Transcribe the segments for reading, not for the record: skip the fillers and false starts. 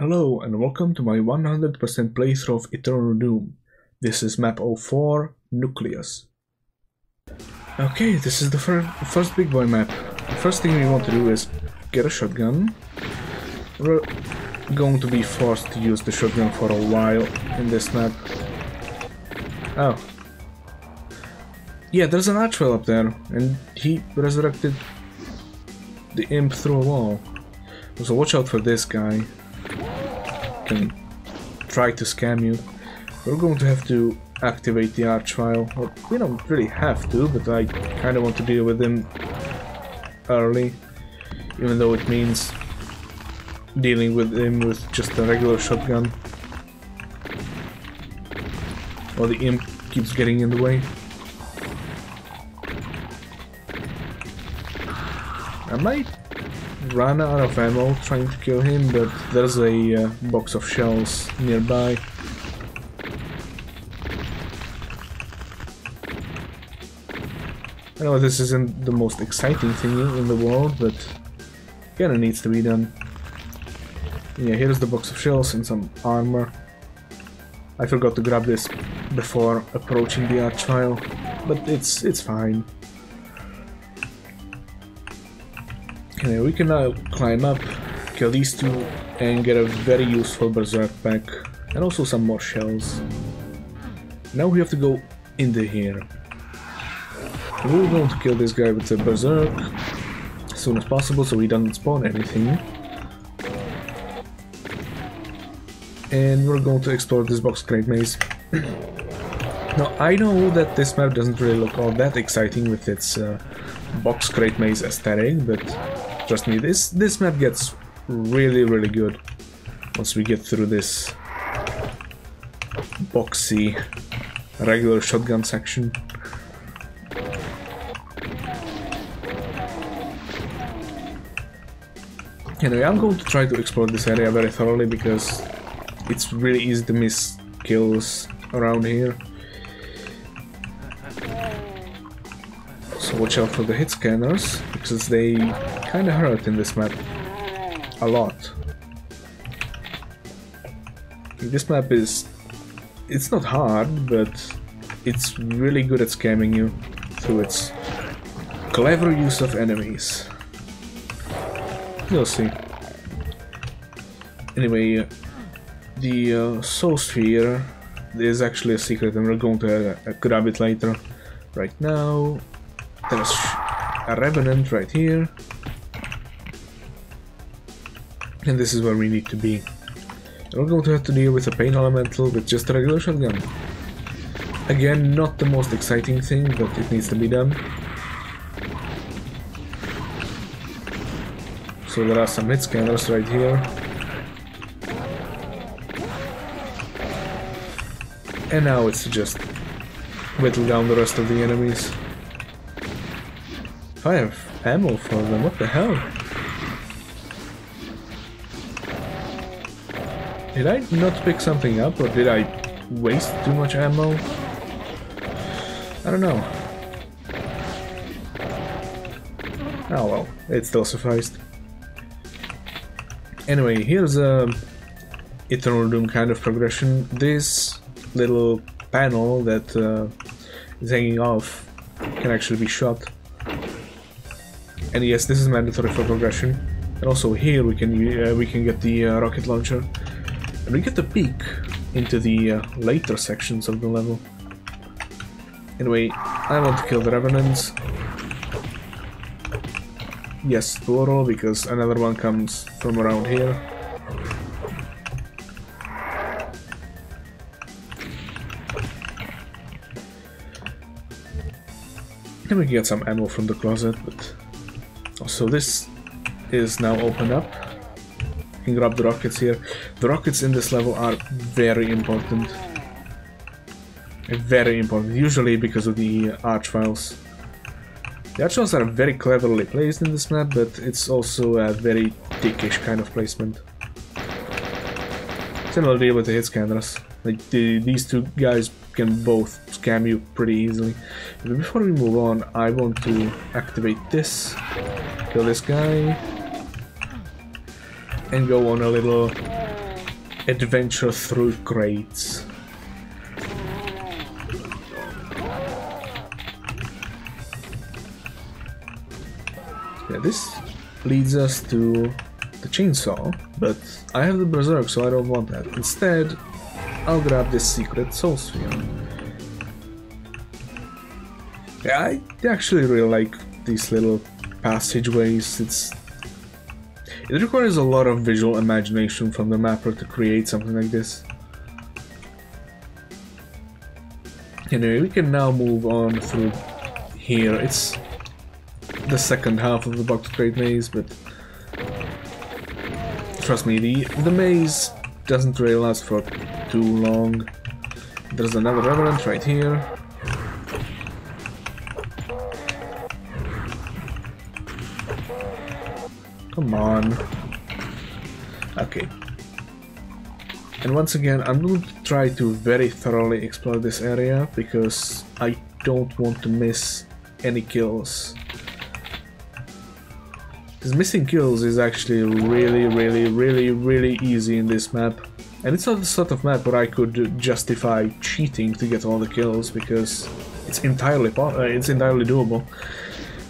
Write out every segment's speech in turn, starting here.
Hello and welcome to my 100% playthrough of Eternal Doom. This is MAP04, Nucleus. Okay, this is the first big boy map. The first thing we want to do is get a shotgun. We're going to be forced to use the shotgun for a while in this map. Oh. Yeah, there's an archwell up there, and he resurrected the imp through a wall. So watch out for this guy. Can try to scam you. We're going to have to activate the archvile. Well, we don't really have to, but I kind of want to deal with him early, even though it means dealing with him with just a regular shotgun. Or the imp keeps getting in the way. I might run out of ammo trying to kill him, but there's a box of shells nearby. I know this isn't the most exciting thing in the world, but kinda needs to be done. Yeah, here's the box of shells and some armor. I forgot to grab this before approaching the archvile, but it's fine. Okay, we can now climb up, kill these two, and get a very useful berserk pack, and also some more shells. Now we have to go into here. We're going to kill this guy with the berserk as soon as possible, so he doesn't spawn anything. And we're going to explore this box crate maze. Now, I know that this map doesn't really look all that exciting with its box crate maze aesthetic, but trust me, this map gets really good once we get through this boxy regular shotgun section. Anyway, I'm going to try to explore this area very thoroughly because it's really easy to miss kills around here. So watch out for the hit scanners, because they kinda hurt in this map. A lot. This map it's not hard, but it's really good at scamming you through its clever use of enemies. You'll see. Anyway, the soul sphere is actually a secret and we're going to grab it later. Right now, there's a revenant right here. And this is where we need to be. We're going to have to deal with a pain elemental with just a regular shotgun. Again, not the most exciting thing, but it needs to be done. So there are some hit scanners right here. And now it's just whittle down the rest of the enemies. I have ammo for them, what the hell? Did I not pick something up, or did I waste too much ammo? I don't know. Oh well, it still sufficed. Anyway, here's a Eternal Doom kind of progression. This little panel that is hanging off can actually be shot. And yes, this is mandatory for progression. And also here we can get the rocket launcher. And we get a peek into the later sections of the level. Anyway, I want to kill the revenants. Yes, plural, because another one comes from around here. Then we can get some ammo from the closet, but also this is now open up. You can grab the rockets here. The rockets in this level are very important. Very important, usually because of the archviles. The archviles are very cleverly placed in this map, but it's also a very dickish kind of placement. Similar deal with the hit scanners. Like these two guys can both scam you pretty easily. But before we move on, I want to activate this, kill this guy, and go on a little adventure through crates. Yeah, this leads us to the chainsaw, but I have the berserk, so I don't want that. Instead, I'll grab this secret soul sphere. Yeah, I actually really like these little passageways. It requires a lot of visual imagination from the mapper to create something like this. Anyway, we can now move on through here. It's the second half of the box crate maze, but trust me, the maze doesn't really last for too long. There's another revenant right here. Come on. Okay. And once again, I'm going to try to very thoroughly explore this area because I don't want to miss any kills. Because missing kills is actually really easy in this map. And it's not the sort of map where I could justify cheating to get all the kills, because it's entirely doable.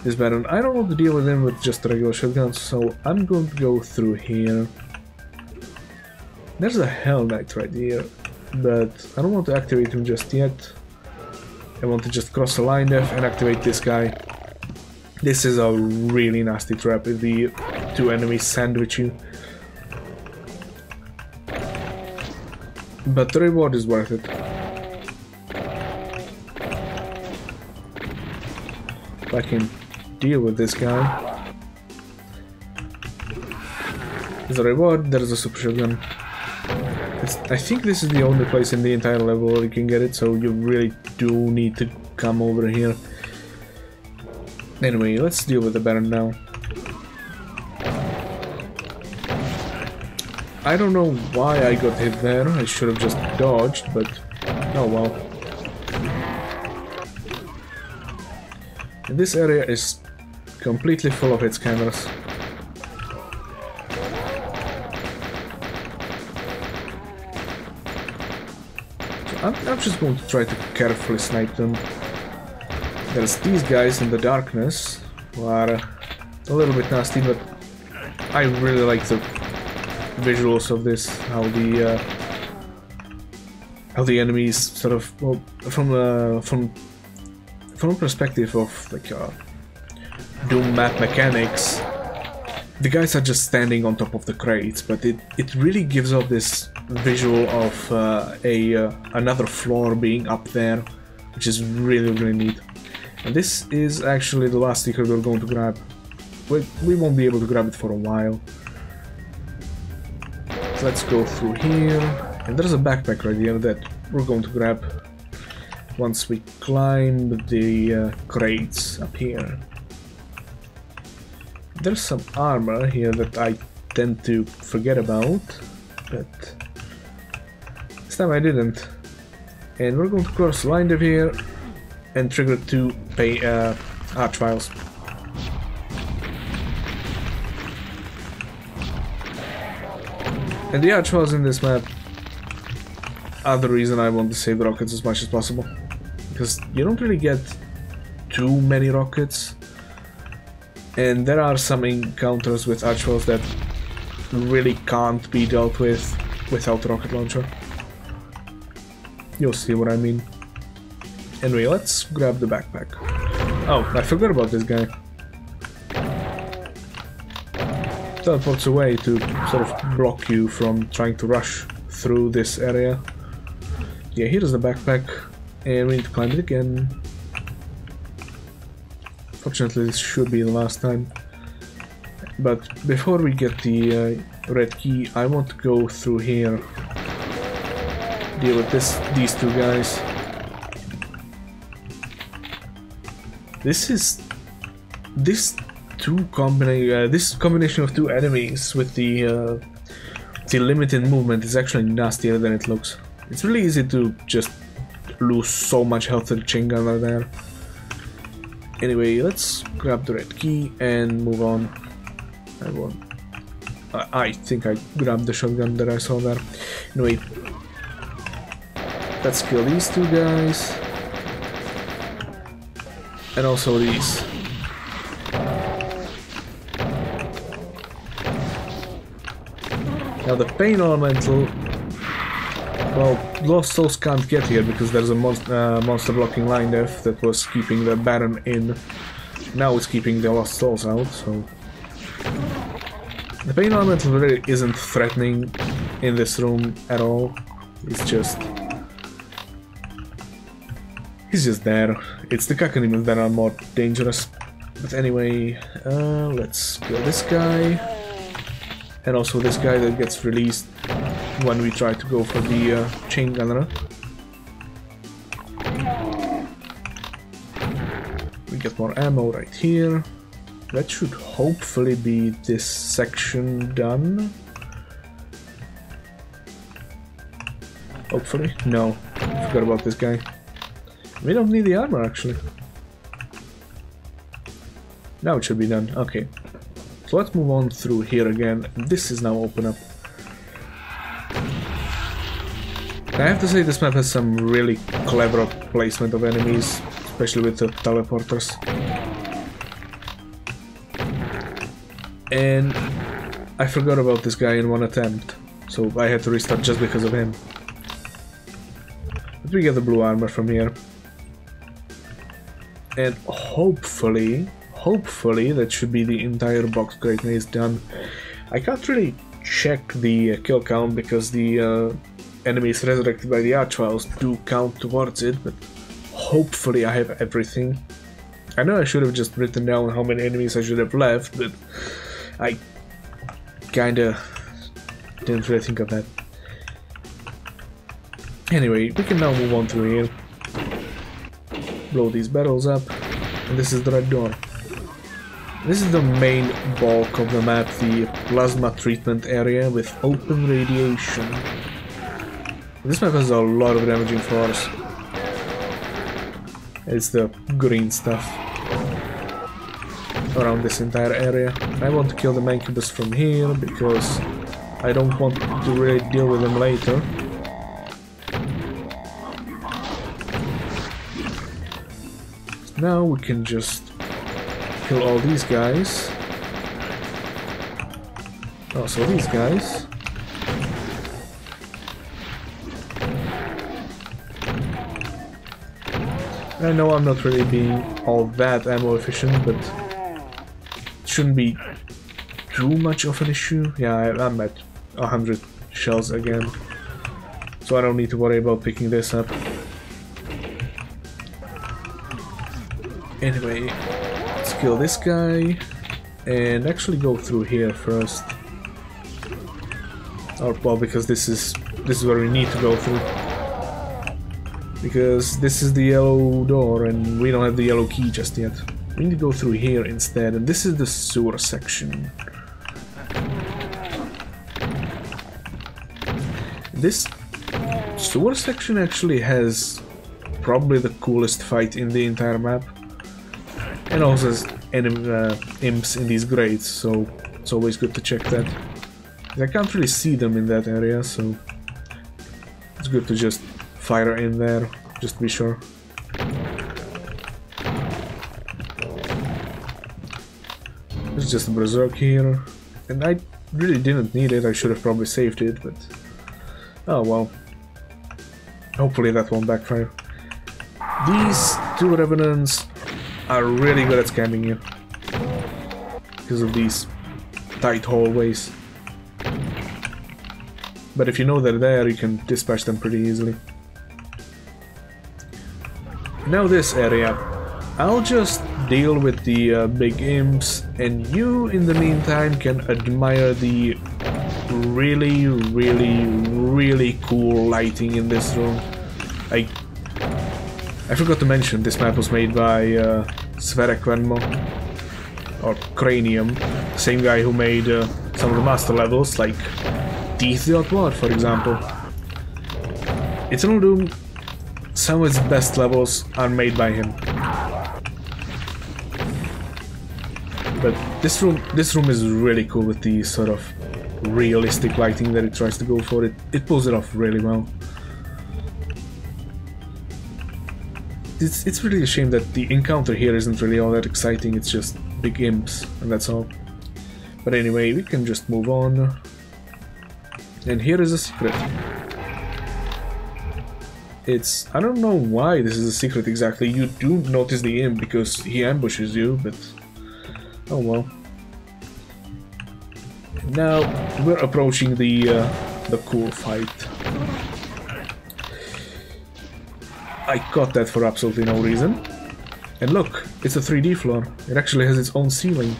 This baron, I don't want to deal with him with just regular shotguns, so I'm going to go through here. There's a Hell Knight right here, but I don't want to activate him just yet. I want to just cross the line def and activate this guy. This is a really nasty trap if the two enemies sandwich you. But the reward is worth it. If I can deal with this guy. There's a reward, there's a super shotgun. I think this is the only place in the entire level where you can get it, so you really do need to come over here. Anyway, let's deal with the Baron now. I don't know why I got hit there, I should have just dodged, but oh well. And this area is completely full of its cameras. So I'm just going to try to carefully snipe them. There's these guys in the darkness who are a little bit nasty, but I really like the visuals of this, how the enemies sort of, well, from a perspective of like Doom map mechanics, the guys are just standing on top of the crates, but it really gives off this visual of another floor being up there, which is really neat. And this is actually the last secret we're going to grab. We won't be able to grab it for a while. So let's go through here. And there's a backpack right here that we're going to grab once we climb the crates up here. There's some armor here that I tend to forget about, but this time I didn't. And we're going to cross the line div here and trigger 2 arch files. And the arch files in this map are the reason I want to save the rockets as much as possible, because you don't really get too many rockets, and there are some encounters with arch files that really can't be dealt with without a rocket launcher. You'll see what I mean. Anyway, let's grab the backpack. Oh, I forgot about this guy. Teleports away to sort of block you from trying to rush through this area. Yeah, here's the backpack, and we need to climb it again. Fortunately, this should be the last time. But before we get the red key, I want to go through here. Deal with these two guys. This combination of two enemies with the limited movement is actually nastier than it looks. It's really easy to just lose so much health to the chain gunner there. Anyway, let's grab the red key and move on. I won't I think I grabbed the shotgun that I saw there. Anyway, let's kill these two guys. And also these. Now the pain elemental, well, Lost Souls can't get here because there's a monster blocking line there that was keeping the Baron in. Now it's keeping the Lost Souls out, so... The pain elemental really isn't threatening in this room at all. It's just... He's just there. It's the Kakanimals that are more dangerous. But anyway, let's kill this guy. And also this guy that gets released when we try to go for the chain gunner. We get more ammo right here. That should hopefully be this section done. Hopefully. No, forgot about this guy. We don't need the armor actually. Now it should be done. Okay. So let's move on through here again. This is now open up. I have to say this map has some really clever placement of enemies, especially with the teleporters. And I forgot about this guy in one attempt, so I had to restart just because of him. But we get the blue armor from here. And hopefully that should be the entire box crate maze done. I can't really check the kill count because the enemies resurrected by the Archviles do count towards it, but hopefully I have everything. I know I should have just written down how many enemies I should have left, but I kinda didn't really think of that. Anyway, we can now move on through here. Blow these barrels up, and this is the red door. This is the main bulk of the map, the plasma treatment area with open radiation. This map has a lot of damaging force. It's the green stuff around this entire area. I want to kill the Mancubus from here because I don't want to really deal with them later. Now we can just kill all these guys. Also these guys. I know I'm not really being all that ammo efficient, but it shouldn't be too much of an issue. Yeah, I'm at 100 shells again, so I don't need to worry about picking this up. Anyway, let's kill this guy and actually go through here first. Or well, because this is where we need to go through. Because this is the yellow door and we don't have the yellow key just yet. We need to go through here instead, and this is the sewer section. This sewer section actually has probably the coolest fight in the entire map. And also has imps in these grates, so it's always good to check that. I can't really see them in that area, so it's good to just fire in there, just to be sure. There's just a berserk here, and I really didn't need it. I should have probably saved it, but oh well. Hopefully that won't backfire. These two revenants are really good at scamming you because of these tight hallways. But if you know they're there, you can dispatch them pretty easily. Now this area, I'll just deal with the big imps, and you in the meantime can admire the really cool lighting in this room. I forgot to mention this map was made by Sverekvenmo, or Cranium, same guy who made some of the master levels, like Teeth.War, for example. Eternal Doom, some of its best levels are made by him. But this room is really cool with the sort of realistic lighting that it tries to go for. It pulls it off really well. It's really a shame that the encounter here isn't really all that exciting, it's just big imps, and that's all. But anyway, we can just move on. And here is a secret. I don't know why this is a secret exactly. You do notice the imp because he ambushes you, but oh well. Now we're approaching the cool fight. I caught that for absolutely no reason. And look, it's a 3D floor. It actually has its own ceiling.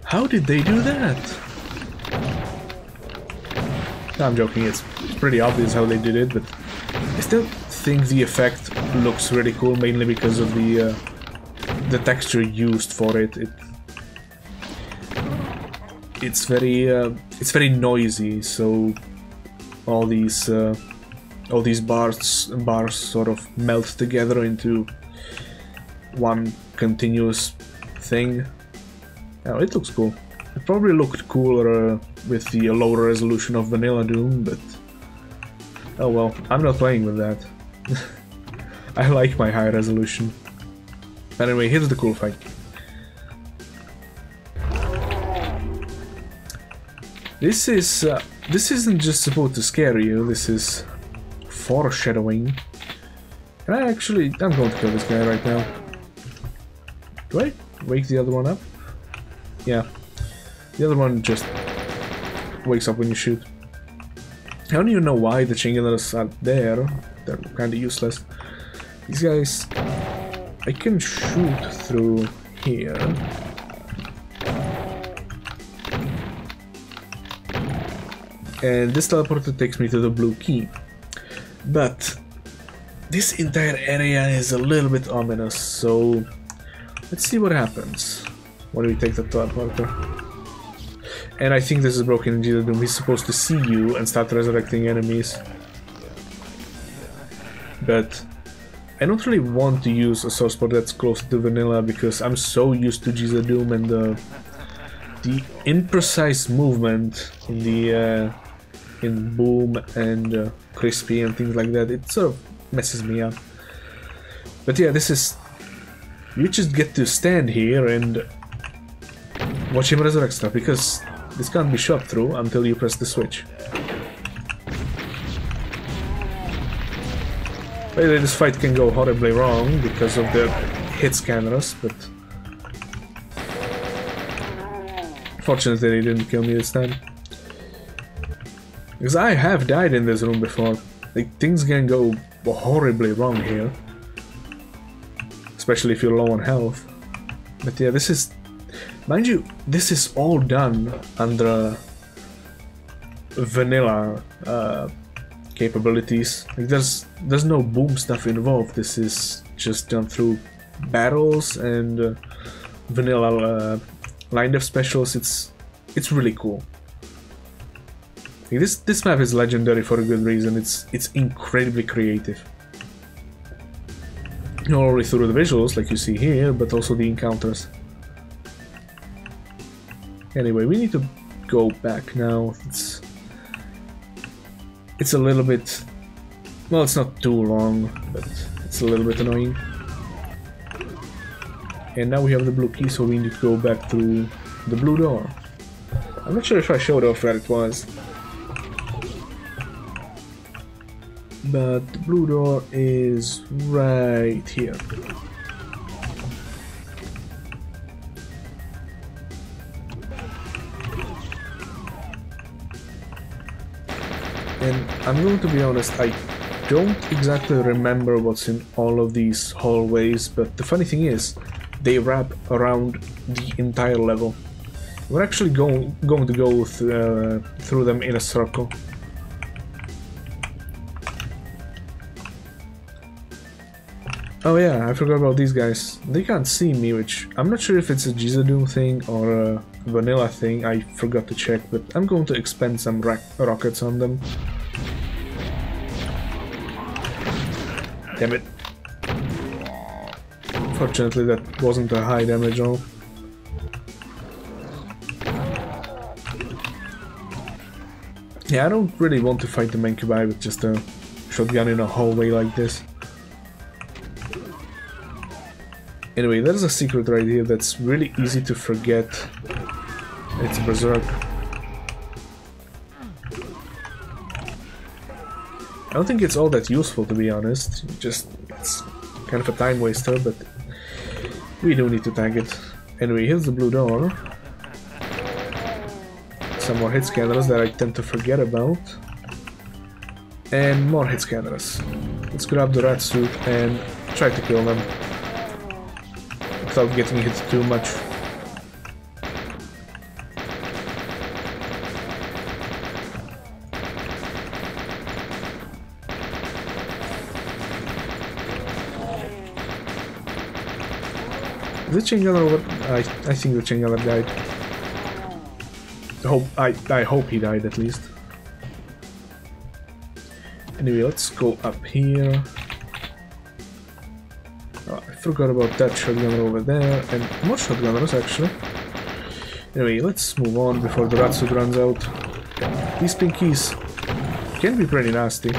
How did they do that? No, I'm joking, it's pretty obvious how they did it, but I still think the effect looks really cool, mainly because of the texture used for it. It's very noisy, so all these bars sort of melt together into one continuous thing. Oh, it looks cool. It probably looked cooler with the lower resolution of Vanilla Doom, but oh well, I'm not playing with that. I like my high resolution. But anyway, here's the cool fight. This isn't just supposed to scare you, this is foreshadowing. I'm going to kill this guy right now. Do I wake the other one up? Yeah. The other one just wakes up when you shoot. I don't even know why the Chingulas are there. They're kinda useless. These guys... I can shoot through here. And this teleporter takes me to the blue key. But this entire area is a little bit ominous, so let's see what happens when we take the teleporter. And I think this is broken in Jesus Doom. He's supposed to see you and start resurrecting enemies. But I don't really want to use a source port that's close to vanilla because I'm so used to Jesus Doom and the imprecise movement in the in Boom and Crispy and things like that. It sort of messes me up. But yeah, this is... You just get to stand here and watch him resurrect stuff, because this can't be shot through until you press the switch. By the way, this fight can go horribly wrong because of the hit scanners, but... Fortunately, they didn't kill me this time. Because I have died in this room before. Like, things can go horribly wrong here. Especially if you're low on health. But yeah, this is... Mind you, this is all done under vanilla capabilities. Like, there's no Boom stuff involved. This is just done through battles and vanilla line depth specials. It's really cool. Like, this map is legendary for a good reason. It's incredibly creative. Not only through the visuals, like you see here, but also the encounters. Anyway, we need to go back now. It's a little bit... Well, it's not too long, but it's a little bit annoying. And now we have the blue key, so we need to go back through the blue door. I'm not sure if I showed off where it was. But the blue door is right here. And I'm going to be honest, I don't exactly remember what's in all of these hallways, but the funny thing is, they wrap around the entire level. We're actually going to go through them in a circle. Oh yeah, I forgot about these guys. They can't see me, which I'm not sure if it's a Jesus Doom thing or a vanilla thing. I forgot to check, but I'm going to expend some rockets on them. Damn it. Fortunately, that wasn't a high damage roll. Yeah, I don't really want to fight the Mancubi with just a shotgun in a hallway like this. Anyway, there's a secret right here that's really easy to forget. It's Berserk. I don't think it's all that useful, to be honest. Just, it's kind of a time waster, but we do need to tag it. Anyway, here's the blue door. Some more hit scanners that I tend to forget about. And more hit scanners. Let's grab the rat suit and try to kill them without getting hit too much. The chain gunner over? I think the chain gunner died. I hope he died at least. Anyway, let's go up here. Oh, I forgot about that shotgunner over there, and more shotgunners actually. Anyway, let's move on before the rat suit runs out. These pinkies can be pretty nasty,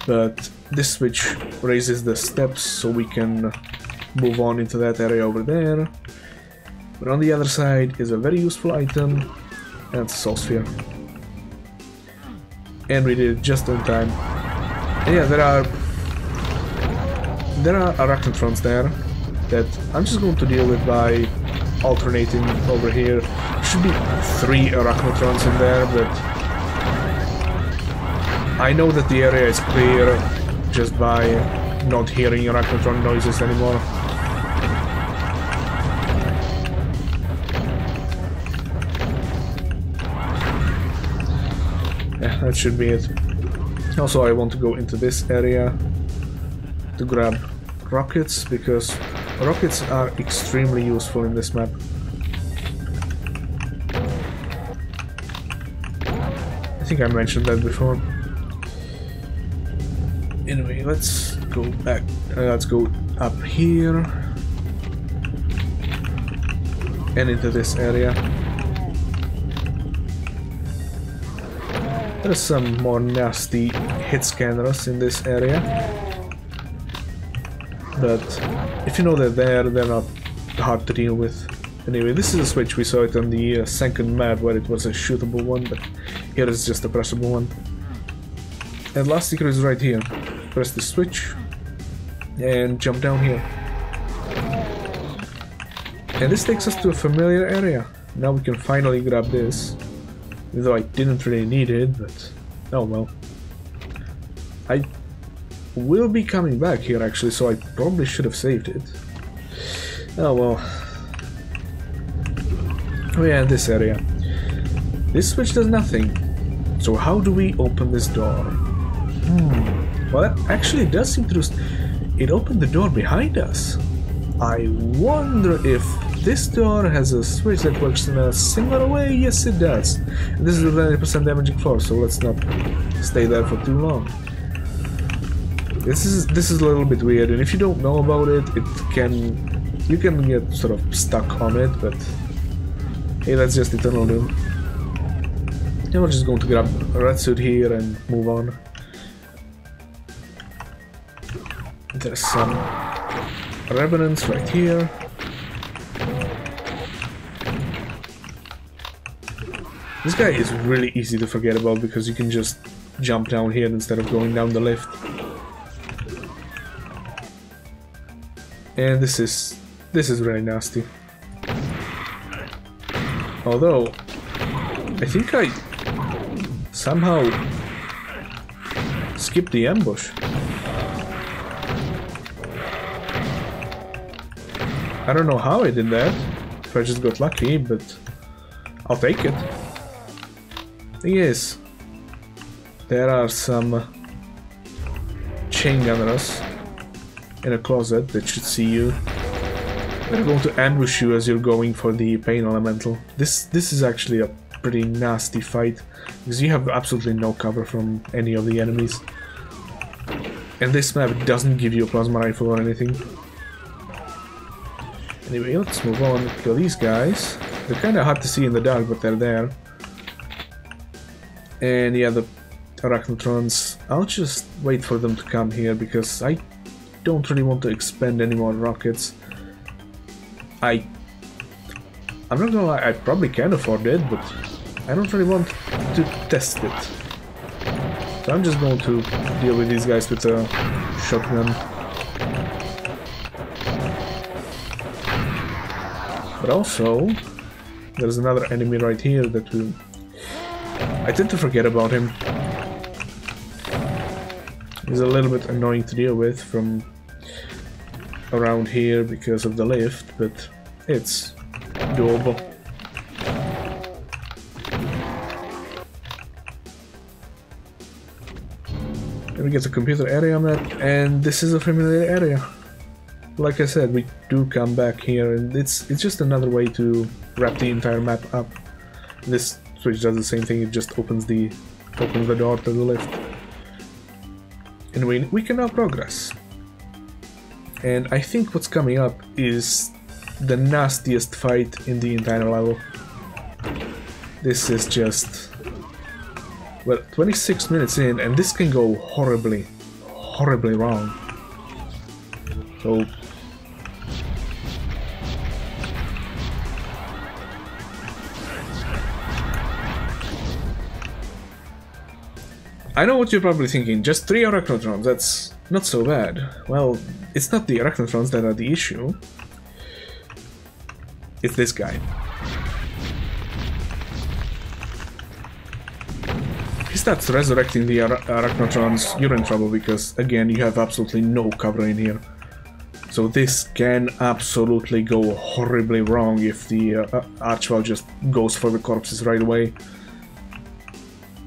but this switch raises the steps so we can move on into that area over there. But on the other side is a very useful item, and it's a soul sphere. And we did it just in time. And yeah, there are arachnotrons there that I'm just going to deal with by alternating over here. There should be 3 arachnotrons in there, but I know that the area is clear just by not hearing arachnotron noises anymore. Yeah, that should be it. Also, I want to go into this area to grab rockets, because rockets are extremely useful in this map. I think I mentioned that before. Anyway, let's go back. Let's go up here and into this area. There's some more nasty hit scanners in this area, but if you know they're not hard to deal with. Anyway, this is a switch. We saw it on the second map where it was a shootable one, but here it's just a pressable one. And last secret is right here. Press the switch and jump down here. And this takes us to a familiar area. Now we can finally grab this. Though I didn't really need it, but oh well. I will be coming back here actually, so I probably should have saved it. Oh well. Oh yeah, this area. This switch does nothing. So how do we open this door? Well, that actually does seem to it opened the door behind us. I wonder if this door has a switch that works in a similar way. Yes, it does. And this is a 90% damaging floor, so let's not stay there for too long. This is a little bit weird, and if you don't know about it, you can get sort of stuck on it. But hey, that's just Eternal Doom. And we're just going to grab a red suit here and move on. There's some revenants right here. This guy is really easy to forget about because you can just jump down here instead of going down the lift. And this is really nasty. Although I think I somehow skipped the ambush. I don't know how I did that, if I just got lucky, but I'll take it. Thing is, there are some chain gunners in a closet that should see you. They're going to ambush you as you're going for the pain elemental. This is actually a pretty nasty fight, because you have absolutely no cover from any of the enemies. And this map doesn't give you a plasma rifle or anything. Anyway, let's move on, kill these guys. They're kinda hard to see in the dark, but they're there. And yeah, the arachnotrons, I'll just wait for them to come here because I don't really want to expend any more rockets. I'm not gonna lie, I probably can afford it, but I don't really want to test it. So I'm just going to deal with these guys with a shotgun. But also, there's another enemy right here that will... I tend to forget about him. He's a little bit annoying to deal with from around here because of the lift, but it's doable. Then we get the computer area map, and this is a familiar area. Like I said, we do come back here, and it's just another way to wrap the entire map up. This switch does the same thing, it just opens the door to the lift. And we can now progress. And I think what's coming up is the nastiest fight in the entire level. This is just... well, 26 minutes in, and this can go horribly, horribly wrong. So... I know what you're probably thinking, just 3 arachnotrons, that's not so bad. Well, it's not the arachnotrons that are the issue. It's this guy. If he starts resurrecting the arachnotrons, you're in trouble because, again, you have absolutely no cover in here. So this can absolutely go horribly wrong if the Archval just goes for the corpses right away.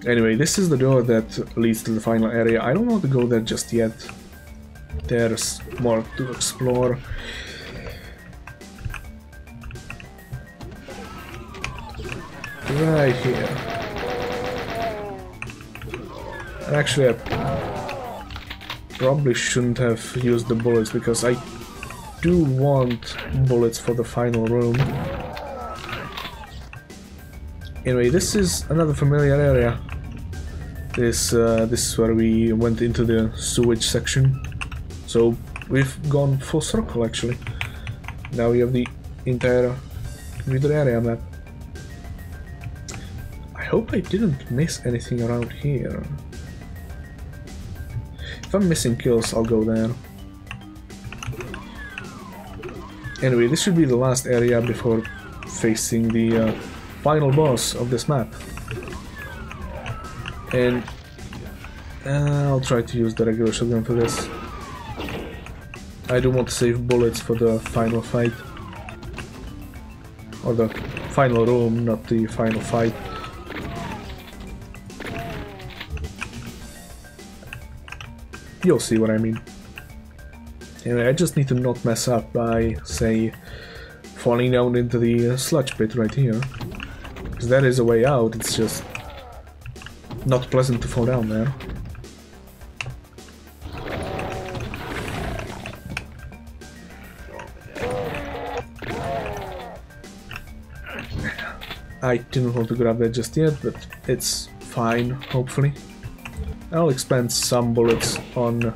Anyway, this is the door that leads to the final area. I don't want to go there just yet. There's more to explore. Right here. And actually, I probably shouldn't have used the bullets because I do want bullets for the final room. Anyway, this is another familiar area. This is where we went into the sewage section. So we've gone full circle actually. Now we have the entire computer area map. I hope I didn't miss anything around here. If I'm missing kills, I'll go there. Anyway, this should be the last area before facing the final boss of this map. And I'll try to use the regular shotgun for this. I do want to save bullets for the final fight. Or the final room, not the final fight. You'll see what I mean. Anyway, I just need to not mess up by, say, falling down into the sludge pit right here. Because that is a way out, it's just not pleasant to fall down there. I didn't want to grab that just yet, but it's fine, hopefully. I'll expend some bullets on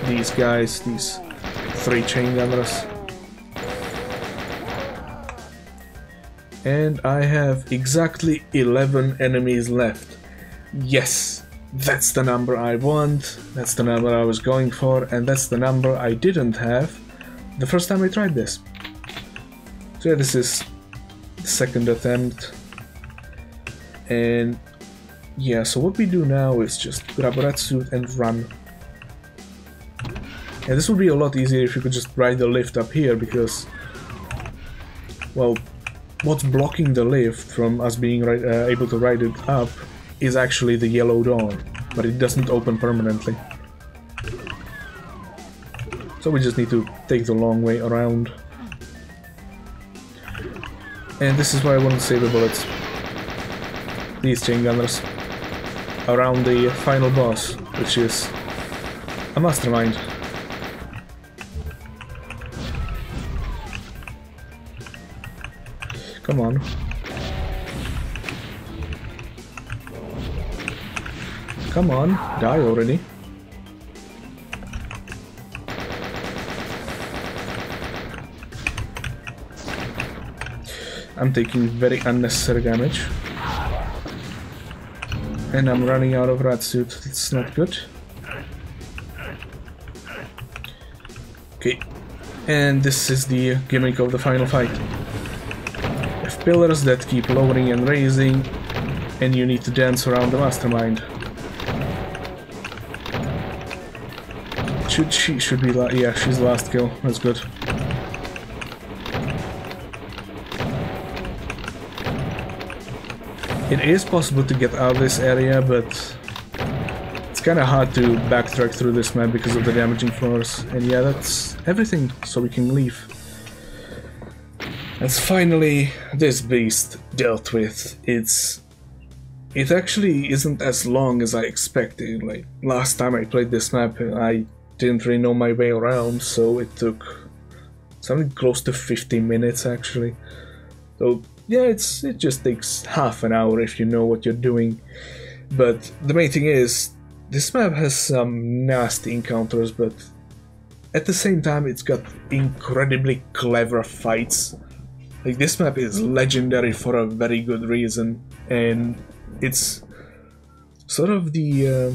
these guys, these 3 chain gunners. And I have exactly 11 enemies left. Yes, that's the number I want, that's the number I was going for, and that's the number I didn't have the first time I tried this. So yeah, this is the second attempt. And yeah, so what we do now is just grab a red suit and run. And this would be a lot easier if you could just ride the lift up here, because, well, what's blocking the lift from us being able to ride it up is actually the yellow door, but it doesn't open permanently. So we just need to take the long way around. And this is why I want to save the bullets. These chain gunners. Around the final boss, which is a mastermind. Come on. Come on, die already. I'm taking very unnecessary damage. And I'm running out of rat suit. It's not good. Okay. And this is the gimmick of the final fight. You have pillars that keep lowering and raising, and you need to dance around the mastermind. She should be yeah, she's the last kill. That's good. It is possible to get out of this area, but it's kinda hard to backtrack through this map because of the damaging floors. And yeah, that's everything, so we can leave. That's finally this beast dealt with. It actually isn't as long as I expected. Like, last time I played this map, I didn't really know my way around, so it took something close to 50 minutes actually. So yeah, it just takes half an hour if you know what you're doing. But the main thing is, this map has some nasty encounters, but at the same time it's got incredibly clever fights. Like, this map is legendary for a very good reason, and it's sort of the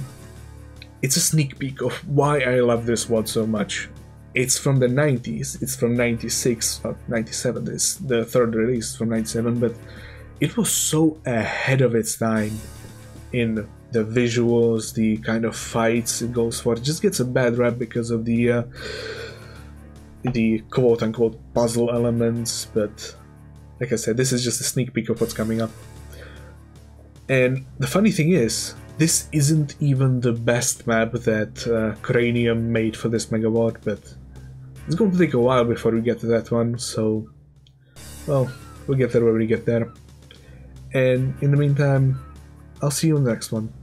it's a sneak peek of why I love this WOD so much. It's from the 90s, it's from 96, 97, is the third release from 97, but it was so ahead of its time in the visuals, the kind of fights it goes for. It just gets a bad rap because of the quote-unquote puzzle elements, but like I said, this is just a sneak peek of what's coming up. And the funny thing is, this isn't even the best map that Cranium made for this Mega WOD, but it's going to take a while before we get to that one, so, well, we'll get there when we get there. And in the meantime, I'll see you in the next one.